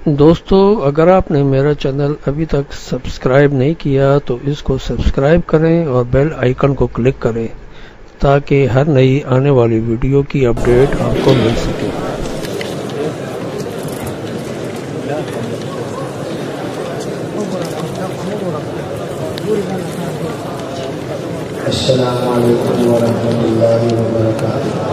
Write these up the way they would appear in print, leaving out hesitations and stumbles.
دوستو، اگر آپ نے میرا چینل ابھی تک سبسکرائب نہیں کیا تو اس کو سبسکرائب کریں اور بیل آئیکن کو کلک کریں تاکہ ہر نئی آنے والی ویڈیو کی اپڈیٹ آپ کو مل سکے۔ السلام علیکم ورحمۃ اللہ وبرکاتہ۔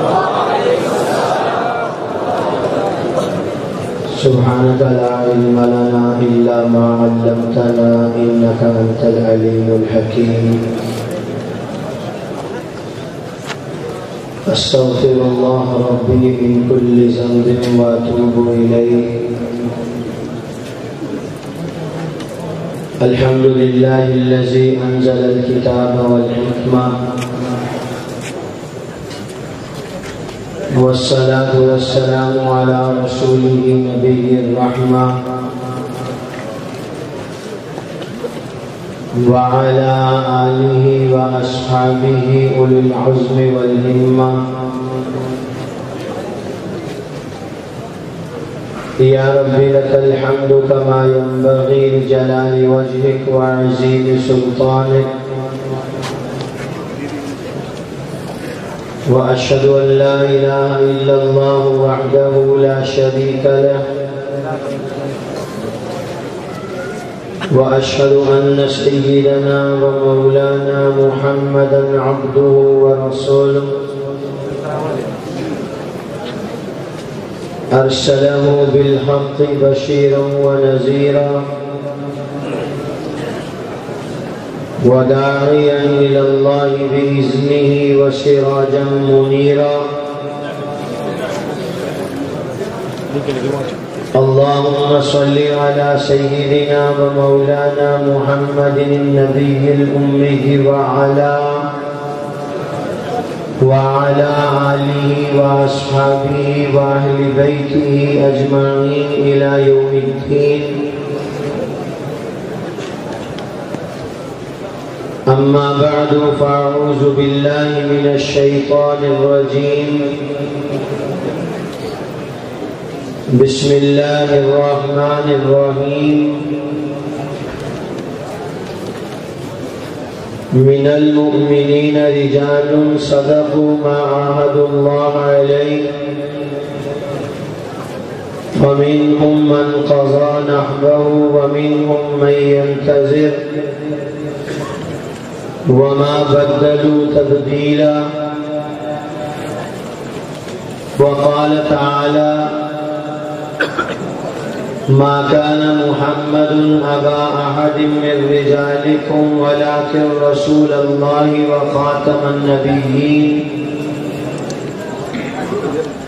سبحانك لا علم لنا إلا ما علمتنا إنك أنت العليم الحكيم۔ أستغفر الله ربي من كل ذنب وأتوب إليه۔ الحمد لله الذي أنزل الكتاب والحكمة، والصلاة والسلام على رسوله نبي الرحمة وعلى آله وأصحابه أولي العزم والهمة۔ يا رب لك الحمد كما ينبغي لجلال وجهك وعظيم سلطانك، وأشهد أن لا إله إلا الله وحده لا شريك له، وأشهد أن سيدنا ومولانا محمدا عبده ورسوله، أرسله بالحق بشيرا ونذيرا وداعيا إلى الله بإذنه وسراجا منيرا۔ اللهم صل على سيدنا ومولانا محمد النبي الأمي وعلى آله وأصحابه وأهل بيته أجمعين إلى يوم الدين۔ أما بعد، فأعوذ بالله من الشيطان الرجيم۔ بسم الله الرحمن الرحيم۔ من المؤمنين رجال صدقوا ما عاهدوا الله عليه، فمنهم من قضى نحبه ومنهم من ينتظر وما بدلوا تبديلا۔ وقال تعالى: ما كان محمد أبا أحد من رجالكم ولكن رسول الله وخاتم النبيين،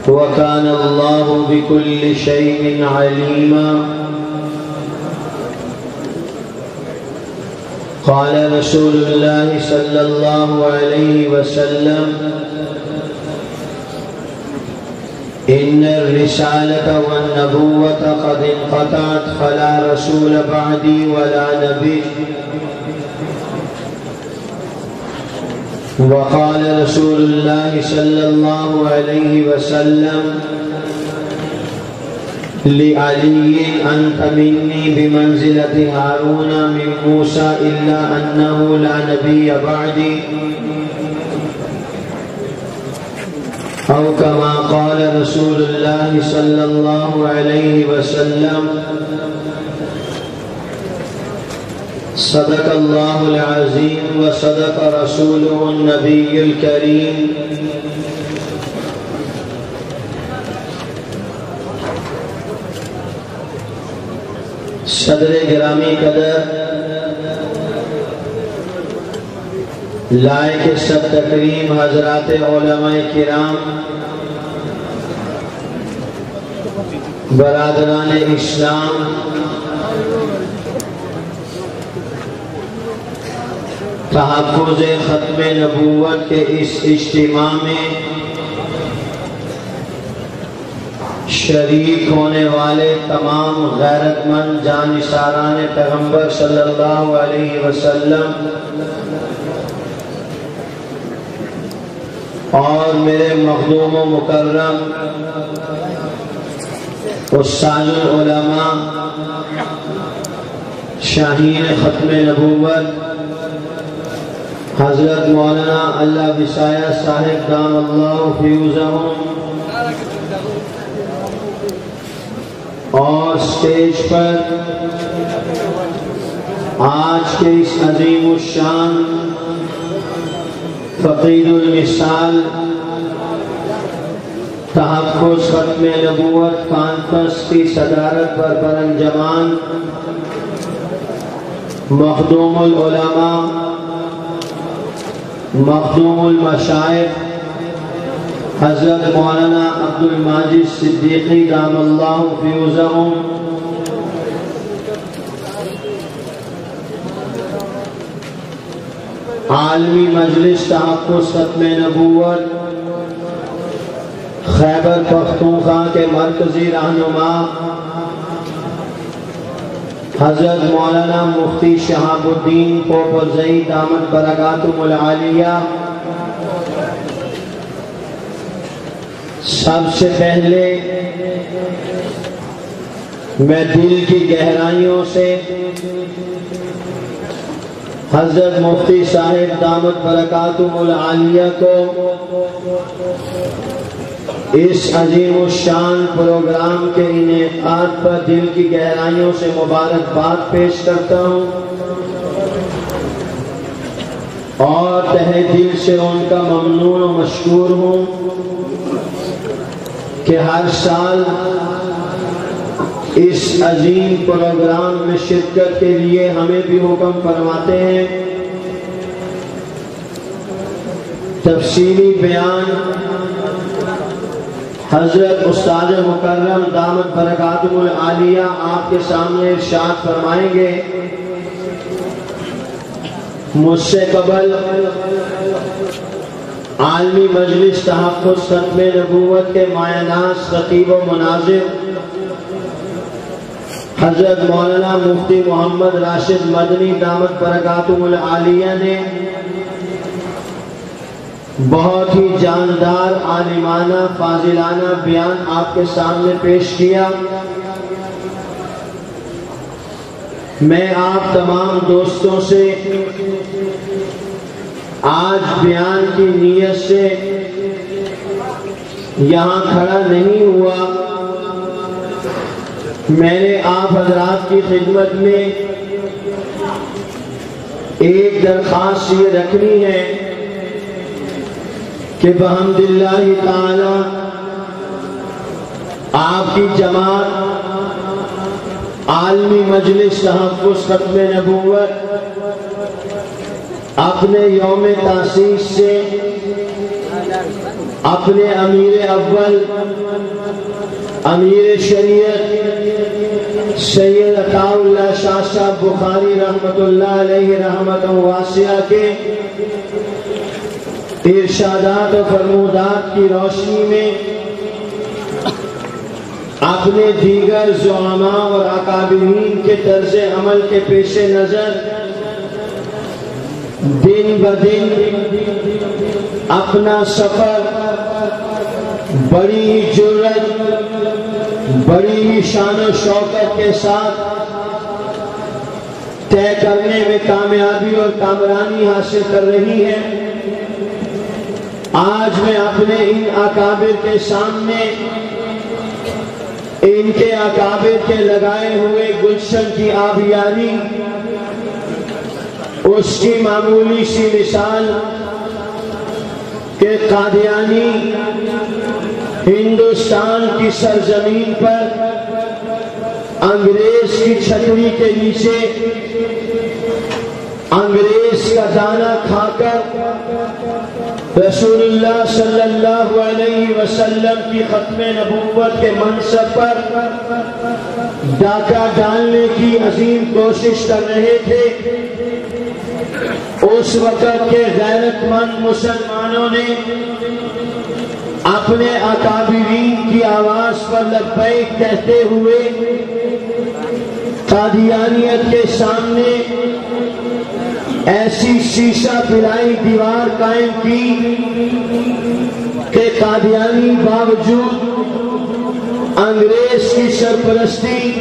وكان الله بكل شيء عليما۔ قال رسول الله صلى الله عليه وسلم: إن الرسالة والنبوة قد انقطعت، فلا رسول بعدي ولا نبي۔ وقال رسول الله صلى الله عليه وسلم لعلي: أنت مني بمنزلة هارون من موسى إلا أنه لا نبي بعدي، أو كما قال رسول الله صلى الله عليه وسلم۔ صدق الله العظيم وصدق رسوله النبي الكريم۔ صدر گرامی قدر، لائق سب تکریم حضرات علماء کرام، برادران اسلام، تحفظ ختم نبوت کے اس اجتماع میں شریک ہونے والے تمام غیرت مند جانثاران پیغمبر صلی اللہ علیہ وسلم اور میرے مخدوم و مکرم استاد العلماء شاہین ختم نبوت حضرت مولانا اللہ بسایہ صاحب دام اللہ فیوزہم اور سٹیج پر آج کے اس عظیم الشان فقید المثال تحفظ ختم نبوت کانفرنس کی صدارت پر برانجمان مخدوم العلماء مخدوم المشائخ حضرت مولانا عبد الماجد صدیقی دام اللہ فیوزہم، عالمی مجلس تحفظ ختم نبوت خیبر پختونخوا کے مرکزی رہنما حضرت مولانا مفتی شہاب الدین پوپرزئی دامت برکاتہم العالیہ، سب سے پہلے میں دل کی گہرائیوں سے حضرت مفتی صاحب دامت برکاتہم العالیہ کو اس عظیم الشان پروگرام کے انعقاد پر دل کی گہرائیوں سے مبارکباد پیش کرتا ہوں اور تہہ دل سے ان کا ممنون و مشکور ہوں کہ ہر سال اس عظیم پروگرام میں شرکت کے لیے ہمیں بھی حکم فرماتے ہیں۔ تفصیلی بیان حضرت استاد مکرم دامت برکاتہم العالیہ آپ کے سامنے ارشاد فرمائیں گے۔ مجھ سے قبل عالمی مجلس تحفظ ختم نبوت کے مایہ ناز خطیب و مناظر حضرت مولانا مفتی محمد راشد مدنی دامت برکاتہم العالیہ نے بہت ہی جاندار عالمانہ فاضلانہ بیان آپ کے سامنے پیش کیا۔ میں آپ تمام دوستوں سے آج بیان کی نیت سے یہاں کھڑا نہیں ہوا، میں نے آپ حضرات کی خدمت میں ایک درخواست یہ رکھنی ہے کہ بحمد اللہ تعالی آپ کی جماعت عالمی مجلس تحفظ ختم نبوت اپنے یوم تاسیس سے اپنے امیر اول امیر شریعت سید عطا اللہ شاہ صاحب بخاری رحمت اللہ علیہ رحمت واسعہ کے ارشادات و فرمودات کی روشنی میں اپنے دیگر زعماء اور اکابرین کے طرز عمل کے پیش نظر دن بدن اپنا سفر بڑی ہی جرأت بڑی ہی شان و شوکت کے ساتھ طے کرنے میں کامیابی اور کامرانی حاصل کر رہی ہے۔ آج میں اپنے ان اکابر کے سامنے ان کے اکابر کے لگائے ہوئے گلشن کی آبیاری اس کی معمولی سی مثال کہ قادیانی ہندوستان کی سرزمین پر انگریز کی چھتری کے نیچے انگریز کا دانہ کھا کر رسول اللہ صلی اللہ علیہ وسلم کی ختم نبوت کے منصب پر ڈاکہ ڈالنے کی عظیم کوشش کر رہے تھے۔ اس وقت کے غیرت مند مسلمانوں نے اپنے اکابرین کی آواز پر لبیک کہتے ہوئے قادیانیت کے سامنے ایسی شیشہ پلائی دیوار قائم کی کہ قادیانی باوجود انگریز کی سرپرستی،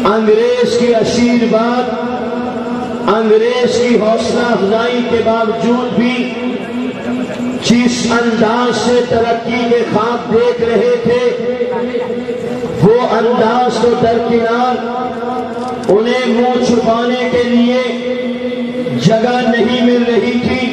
انگریز کی آشیرواد، انگریز کی حوصلہ افزائی کے باوجود بھی جس انداز سے ترقی کے خواب دیکھ رہے تھے وہ انداز تو درکنار، انہیں منہ چھپانے کے لیے جگہ نہیں مل رہی تھی۔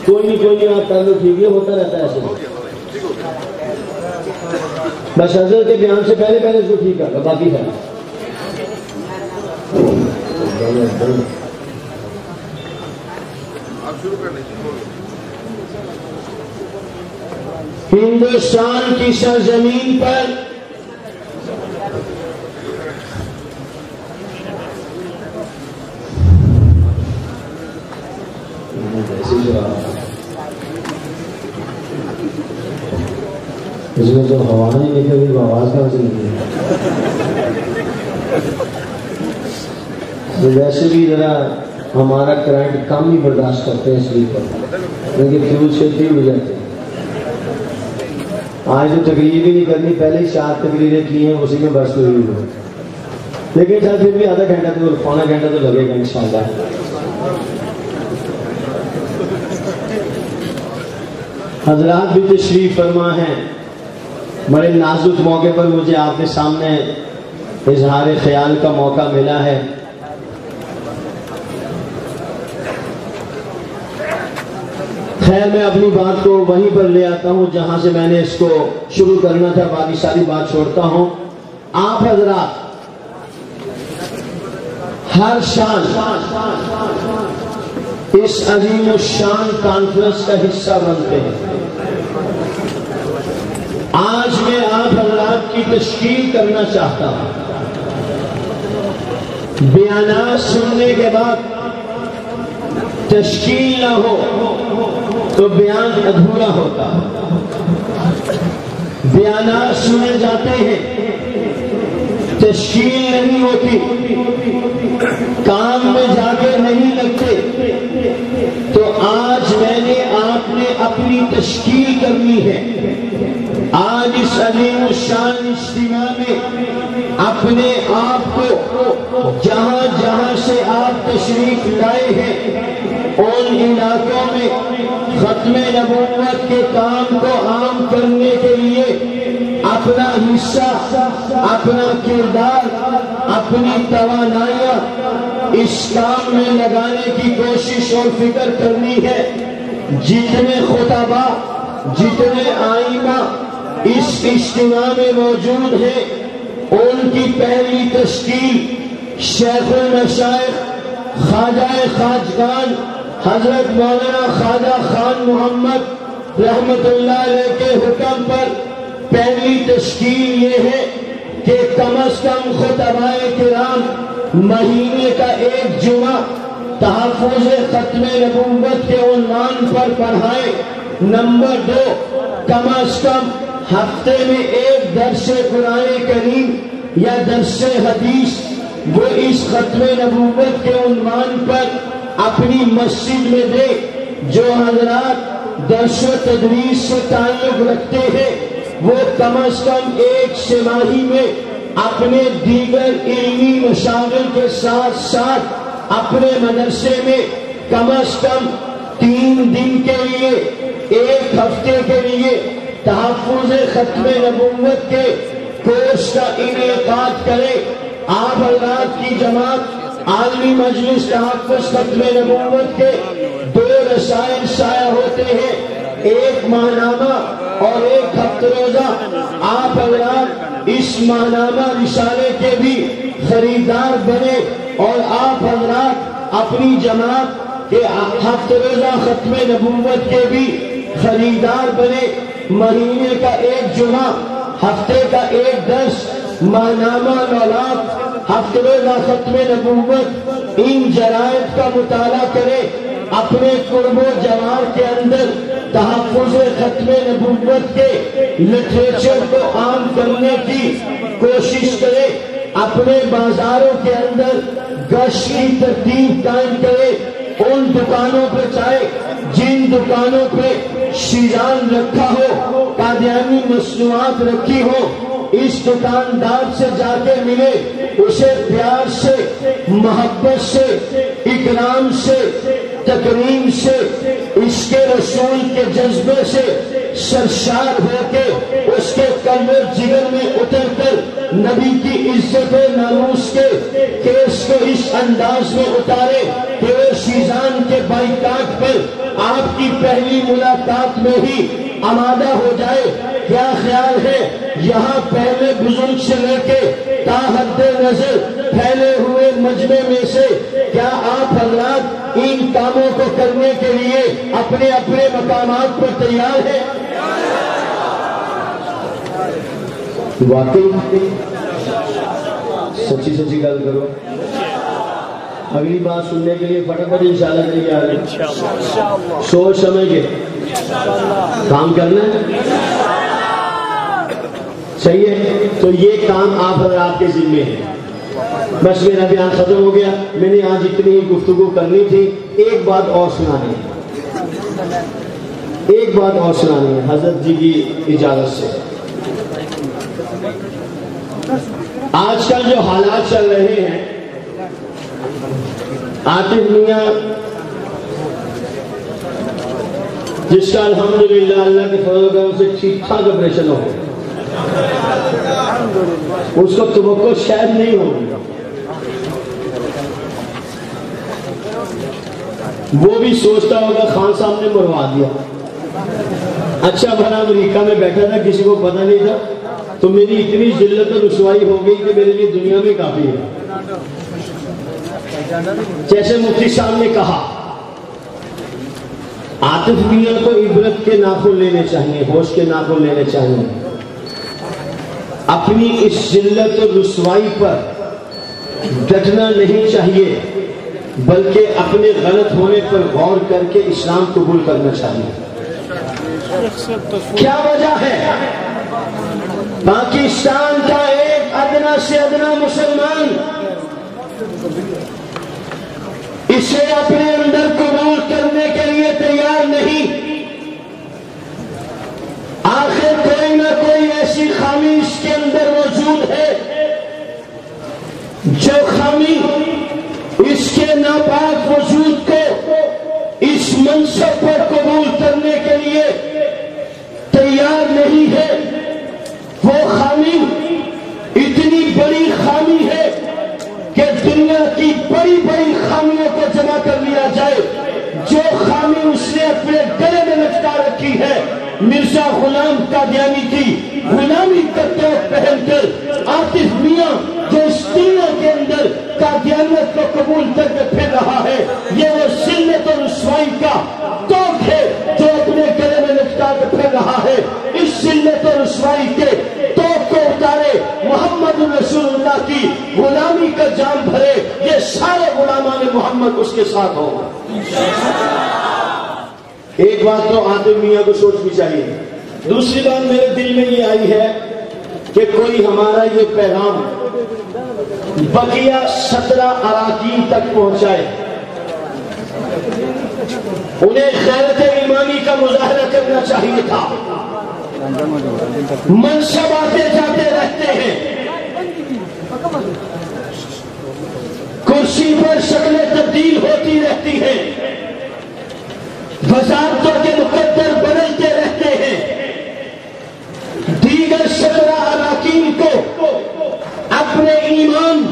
کوئی نہیں آپ کر لو، ٹھیک ہے، ہوتا رہتا ہے ایسے۔ بس حضرت کے بیان سے پہلے اس کو ٹھیک کر لو، باقی ہے ہندوستان کی سرزمین پر اس میں جو ہوا نہیں نکلے وہ آواز کہاں سے نکلے؟ ویسے بھی ذرا ہمارا کرنٹ کم ہی برداشت کرتے ہیں سلیپر، کیونکہ فیوز سے فری ہو جاتے ہیں۔ آج تو تقریر بھی نہیں کرنی، پہلے ہی 4 تقریریں کی ہیں، اسی میں برس ہوئی ہوئی، لیکن چل پھر بھی آدھا گھنٹہ تو پونا گھنٹہ تو لگے گا انشاءاللہ۔ حضرات بھی تشریف فرما ہیں، بڑے نازک موقع پر مجھے آپ کے سامنے اظہار خیال کا موقع ملا ہے۔ خیر میں اپنی بات کو وہیں پر لے آتا ہوں جہاں سے میں نے اس کو شروع کرنا تھا، باقی ساری بات چھوڑتا ہوں۔ آپ حضرات ہر شان اس عظیم الشان کانفرنس کا حصہ بنتے ہیں۔ آج میں آپ حضرات کی تشکیل کرنا چاہتا ہوں۔ بیانات سننے کے بعد تشکیل نہ ہو تو بیان ادھورا ہوتا۔ بیانات سنے جاتے ہیں، تشکیل نہیں ہوتی، کام میں جا کے نہیں لگتے، تو آج میں نے آپ نے اپنی تشکیل کرنی ہے۔ آج اس عظیم الشان اجتماع میں اپنے آپ کو جہاں جہاں سے آپ تشریف لائے ہیں ان علاقوں میں ختم نبوت کے کام کو عام کرنے کے لیے اپنا حصہ، اپنا کردار، اپنی توانائیاں اس کام میں لگانے کی کوشش اور فکر کرنی ہے۔ جتنے خطبہ، جتنے آئمہ اس اجتماع میں موجود ہیں ان کی پہلی تشکیل شیخ المشائخ خواجہ خواجگان حضرت مولانا خواجہ خان محمد رحمت اللہ علیہ کے حکم پر پہلی تشکیل یہ ہے کہ کم از کم خطبائے کرام مہینے کا ایک جمعہ تحفظ ختم نبوت کے عنوان پر پڑھائیں۔ نمبر 2، کم از کم ہفتے میں ایک درس قرآن کریم یا درس حدیث وہ اس ختم نبوت کے عنوان پر اپنی مسجد میں دے۔ جو حضرات درس و تدریس سے تعلق رکھتے ہیں وہ کم از کم ایک سماہی میں اپنے دیگر علمی مشاغل کے ساتھ ساتھ اپنے مدرسے میں کم از کم 3 دن کے لیے، ایک ہفتے کے لیے تحفظ ختم نبوت کے کورس کا انعقاد کرے۔ آپ حضرات کی جماعت عالمی مجلس تحفظ ختم نبوت کے 2 رسائل شائع ہوتے ہیں، ایک ماہنامہ اور ایک ہفتہ روزہ۔ آپ حضرات اس ماہنامہ رسالے کے بھی خریدار بنے اور آپ حضرات اپنی جماعت کے ہفتہ روزہ ختم نبوت کے بھی خریدار بنے۔ مہینے کا ایک جمعہ، ہفتے کا ایک درس، ماہنامہ نولات، ہفتہ روزہ ختم نبوت، ان جرائد کا مطالعہ کرے، اپنے قرب و جوار کے اندر تحفظ ختم نبوت کے لٹریچر کو عام کرنے کی کوشش کرے، اپنے بازاروں کے اندر گشت کی ترتیب قائم کرے، ان دکانوں پہ چاہے جن دکانوں پہ شیزان رکھا ہو، قادیانی مصنوعات رکھی ہو، اس دکاندار سے جا کے ملے، اسے پیار سے، محبت سے، اکرام سے، تکریم سے، اس کے رسول کے جذبے سے سرشار ہو کے اس کے قلب جگر میں اتر کر نبی کی عزت و ناموس کے کیس کو اس انداز میں اتارے کہ وہ شیزان کے بائیکاٹ پر آپ کی پہلی ملاقات میں ہی آمادہ ہو جائے۔ کیا خیال ہے یہاں پہلے بزرگ سے لے کے تا حد نظر پھیلے ہوئے مجمع میں سے کیا آپ حضرات ان کاموں کو کرنے کے لیے اپنے اپنے مقامات پر تیار ہیں؟ واقعی سچی سچی گل کرو، اگلی بات سننے کے لیے فٹافٹ انشاءاللہ تیار ہے، سوچ سمجھ کے کام کرنا ہے، صحیح ہے؟ تو یہ کام آپ حضرات کے ذمے ہے۔ بس میرا بیان ختم ہو گیا، میں نے آج اتنی ہی گفتگو کرنی تھی۔ ایک بات اور سنانی ہے، ایک بات اور سنانی ہے حضرت جی کی اجازت سے۔ آج کل جو حالات چل رہے ہیں، عاطف میاں جس کا الحمدللہ اللہ کے فضل و کرم سے ٹھیک ٹھاک آپریشن ہو گیا، اس کو توقع شاید نہیں ہوگی، وہ بھی سوچتا ہوگا خان صاحب نے مروا دیا، اچھا بھلا امریکہ میں بیٹھا تھا، کسی کو پتہ نہیں تھا، تو میری اتنی ذلت و رسوائی ہو گئی کہ میرے لیے دنیا میں کافی ہے۔ جیسے مفتی صاحب نے کہا، عاطف میاں کو عبرت کے ناخن لینے چاہیے، ہوش کے ناخن لینے چاہیے، اپنی اس ذلت و رسوائی پر ڈٹنا نہیں چاہیے، بلکہ اپنے غلط ہونے پر غور کر کے اسلام قبول کرنا چاہیے۔ کیا وجہ ہے؟ پاکستان کا ایک ادنا سے ادنا مسلمان اسے اپنے اندر قبول کرنے کے لیے تیار نہیں۔ آخر کوئی نہ کوئی ایسی خامی اس کے اندر موجود ہے، جو خامی اس کے ناپاک وجود کو اس منصب پر قبول کرنے کے لیے تیار نہیں ہے۔ وہ خامی اتنی بڑی خامی ہے کہ دنیا کی بڑی بڑی خامیوں کو جمع کر لیا جائے، جو خامی اس نے اپنے گلے میں لٹکا رکھی ہے، مرزا غلام قادیانی کی غلامی کا توپ پہن کر عاطف میاں جو اس دنیا کے اندر قادیانیت کو قبول کر کے پھر رہا ہے، یہ وہ ذلت اور رسوائی کا توپ ہے جو اپنے گلے میں لٹکا کے پھر رہا ہے۔ اس ذلت اور رسوائی کے توپ کو اتارے، محمد رسول اللہ کی غلامی کا جام بھرے، یہ سارے غلامان محمد اس کے ساتھ ہوں۔ ایک بات تو عاطف میاں کو سوچنی چاہیے۔ دوسری بات میرے دل میں یہ آئی ہے کہ کوئی ہمارا یہ پیغام بقیہ 17 اراکین تک پہنچائے، انہیں غیرت ایمانی کا مظاہرہ کرنا چاہیے تھا۔ منصب آتے جاتے رہتے ہیں، کرسی پر شکلیں تبدیل ہوتی رہتی ہیں، وزارتوں کے مقدر بدلتے رہتے ہیں، دیگر 17 اراکین کو اپنے ایمان،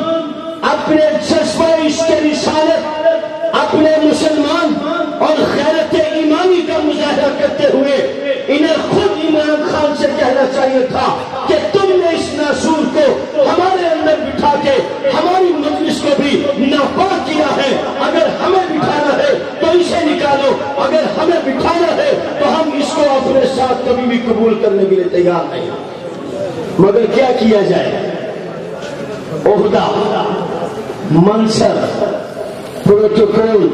اپنے جذبہ عشق رسالت، اپنے مسلمان اور غیرت ایمانی کا مظاہرہ کرتے ہوئے انہیں خود عمران خان سے کہنا چاہیے تھا کہ تم نے اس ناسور کو ہمارے اندر بٹھا کے ہماری مجلس کو بھی ناپاک کیا ہے، اگر ہمیں بٹھانا ہے تو اسے نکالو، اگر ہمیں بٹھانا ہے تو ہم اس کو اپنے ساتھ کبھی بھی قبول کرنے کے لیے تیار نہیں۔ مگر کیا کیا جائے؟ عہدہ، منصب، پروٹوکول،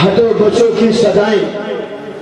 ہٹو بچوں کی سزائیں،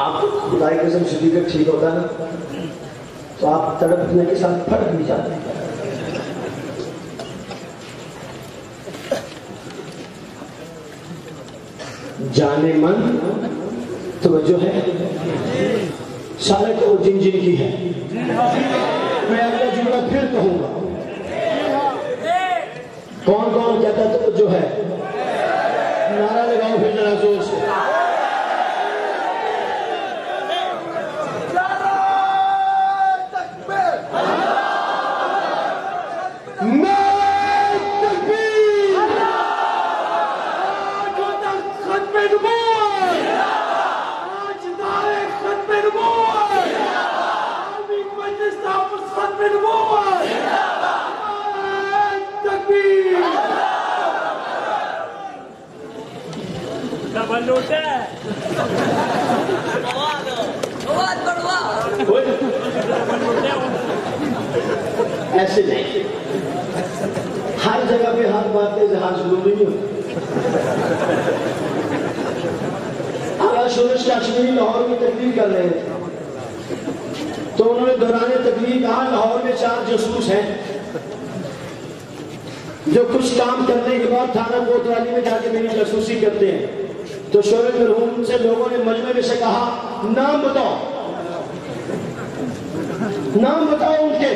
آپ خدائی قسم شدید ٹھیک ہوتا ہے نا تو آپ تڑپنے کے ساتھ پھٹ بھی جاتے ہیں. جانے من توجہ ہے سارے کو جن جن کی ہے. میں اگلا جملہ پھر کہوں گا. کون کون کہتا توجہ ہے؟ نعرہ لگاؤ پھر ذرا زور سے. ایسے نہیں ہر جگہ پہ ہاتھ مارتے جہاز ضروری نہیں ہوتا. اعلیٰ شورش کاشمیری لاہور میں تقریر کر رہے تھے تو انہوں نے دوران تقریر کہا لاہور میں 4 جاسوس ہیں جو کچھ کام کرنے کے بعد تھانہ کوتوالی میں جا کے میری جاسوسی کرتے ہیں. تو شعیب مرحوم سے لوگوں نے مجمع میں سے کہا نام بتاؤ ان کے.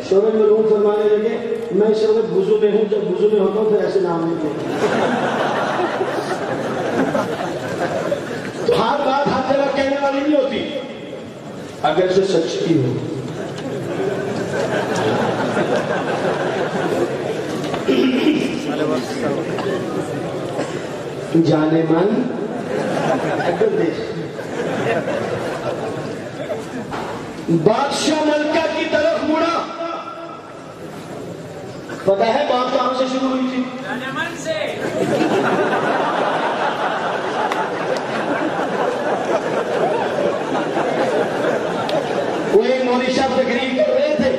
شعیب مرحوم فرمانے لگے میں اس وقت وضو میں ہوں, جب وضو میں ہوتا ہوں پھر ایسے نام نہیں لیتا. تو ہر بات ہر جگہ کہنے والی نہیں ہوتی اگر سے سچ کی ہو. جانے من بادشاہ ملکہ کی طرف مڑا. پتہ ہے بات کہاں سے شروع ہوئی تھی؟ جانے من سے. وہ ایک مولوی صاحب تقریر کر رہے تھے.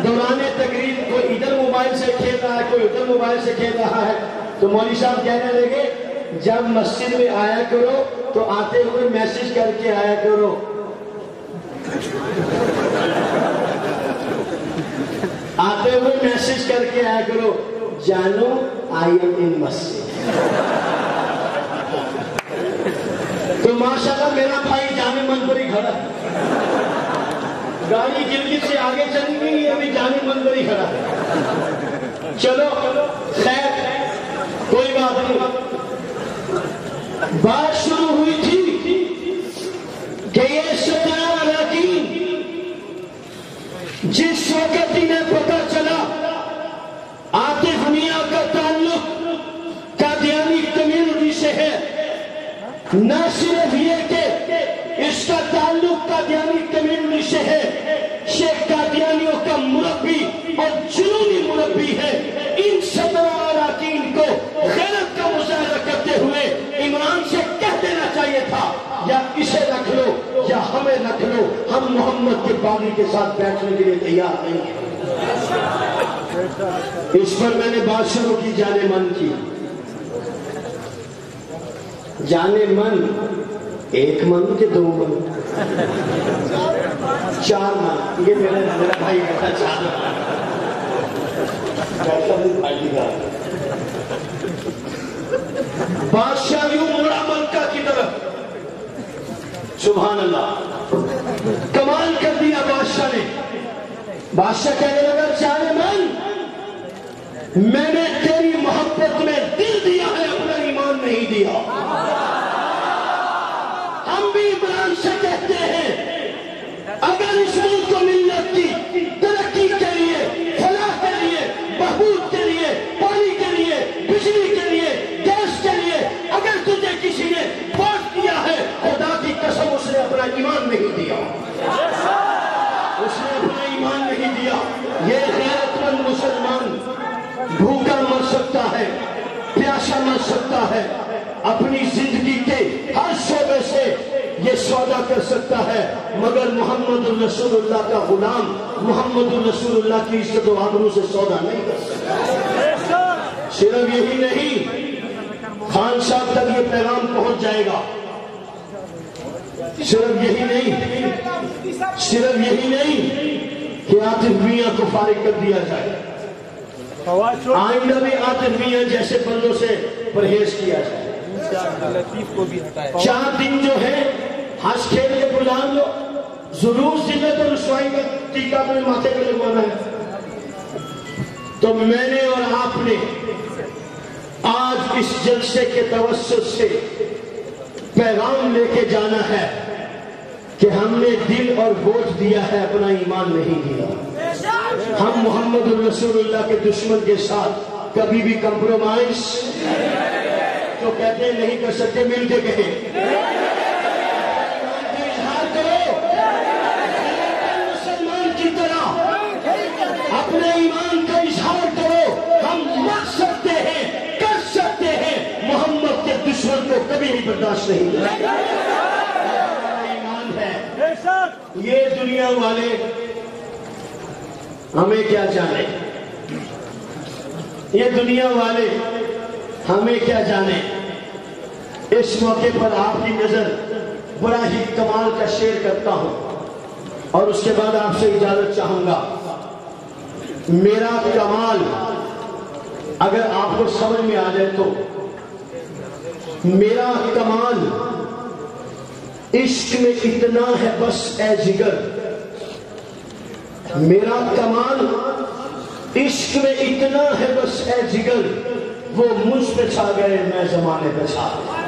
دوران تقریر کوئی ادھر موبائل سے کھیل رہا ہے, کوئی ادھر موبائل سے کھیل رہا ہے. تو مولوی صاحب کہنے لگے جب مسجد میں آیا کرو تو آتے ہوئے میسج کر کے آیا کرو. آتے ہوئے میسج کر کے آیا کرو جانو آئی ایم ان مسجد. تو ماشاءاللہ میرا بھائی جانے من پر ہی کھڑا. گاڑی گلگت سے آگے چلی گئی ابھی جانے من پر ہی کھڑا. چلو خیر کوئی بات نہیں. بات شروع ہوئی تھی کہ یہ 17 اراکین جس وقت انہیں پتہ چلا آتے ہمیہ کا تعلق قادیانی کمیونٹی سے ہے, نہ صرف یہ کہ اس کا تعلق قادیانی کمیونٹی سے ہے, شیخ قادیانیوں کا مربی اور جنونی مربی ہے. ان 17 اراکین کو غیرت کا مظاہرہ کرتے ہوئے عمران سے کہہ دینا چاہیے تھا یا اسے رکھ لو یا ہمیں رکھ لو, ہم محمد کے باغی کے ساتھ بیٹھنے کے لیے تیار نہیں ہیں. اس پر میں نے بات شروع کی جانے من کی. جانے من ایک من کے 2 من 4 من. یہ میرا بھائی ایسا 4 من بادشاہ یوں مڑا ملکہ کی طرف. سبحان اللہ, کمال کر دیا بادشاہ نے. بادشاہ کہنے لگا جانے من میں نے تیری محبت میں دل دیا ہے, اپنا ایمان نہیں دیا. ہم بھی عمران سے کہتے ہیں اگر اس ملک کو ملت کی ترقی کے لیے, فلاح کے لیے, بہبود کے لیے, پانی کے لیے, بجلی کے لیے, گیس کے لیے اگر تجھے کسی نے ووٹ دیا ہے, خدا کی قسم اس نے اپنا ایمان نہیں دیا. اس نے اپنا ایمان نہیں دیا. یہ غیرت مند مسلمان بھوکا مر سکتا ہے, پیاسا مر سکتا ہے, اپنی زندگی کے ہر شعبے سے یہ سودا کر سکتا ہے, مگر محمد الرسول اللہ کا غلام محمد الرسول اللہ کی عزت و آبرو سے سودا نہیں کر سکتا. صرف یہی نہیں, خان صاحب تک یہ پیغام پہنچ جائے گا. صرف یہی نہیں کہ عاطف میاں کو فارغ کر دیا جائے، آئندہ بھی عاطف میاں جیسے بندوں سے پرہیز کیا جائے۔ 4 دن جو ہے ہنس کھیل کے گزار لو، ضرور ذلت اور رسوائی کا ٹیکہ اپنے ماتھے پہ لگوانا ہے۔ تو میں نے اور آپ نے آج اس جلسے کے توسط سے پیغام لے کے جانا ہے کہ ہم نے دل اور گوشت دیا ہے، اپنا ایمان نہیں دیا۔ ہم محمد الرسول اللہ کے دشمن کے ساتھ کبھی بھی کمپرومائز جو کہتے ہیں نہیں کر سکتے، مل کے کہیں اظہار کرو مسلمان کی طرح، اپنے ایمان کا اظہار کرو۔ ہم مر سکتے ہیں، کر سکتے ہیں، محمد کے دشمن کو کبھی بھی برداشت نہیں کریں۔ ایمان ہے۔ یہ دنیا والے ہمیں کیا جانے، یہ دنیا والے ہمیں کیا جانے۔ اس موقع پر آپ کی نظر بڑا ہی کمال کا شعر کرتا ہوں اور اس کے بعد آپ سے اجازت چاہوں گا۔ میرا کمال اگر آپ کو سمجھ میں آ جائے تو، میرا کمال عشق میں اتنا ہے بس اے جگر، میرا کمال عشق میں اتنا ہے بس اے جگر، وہ مجھ پہ چھا گئے میں زمانے پہ چھا گیا۔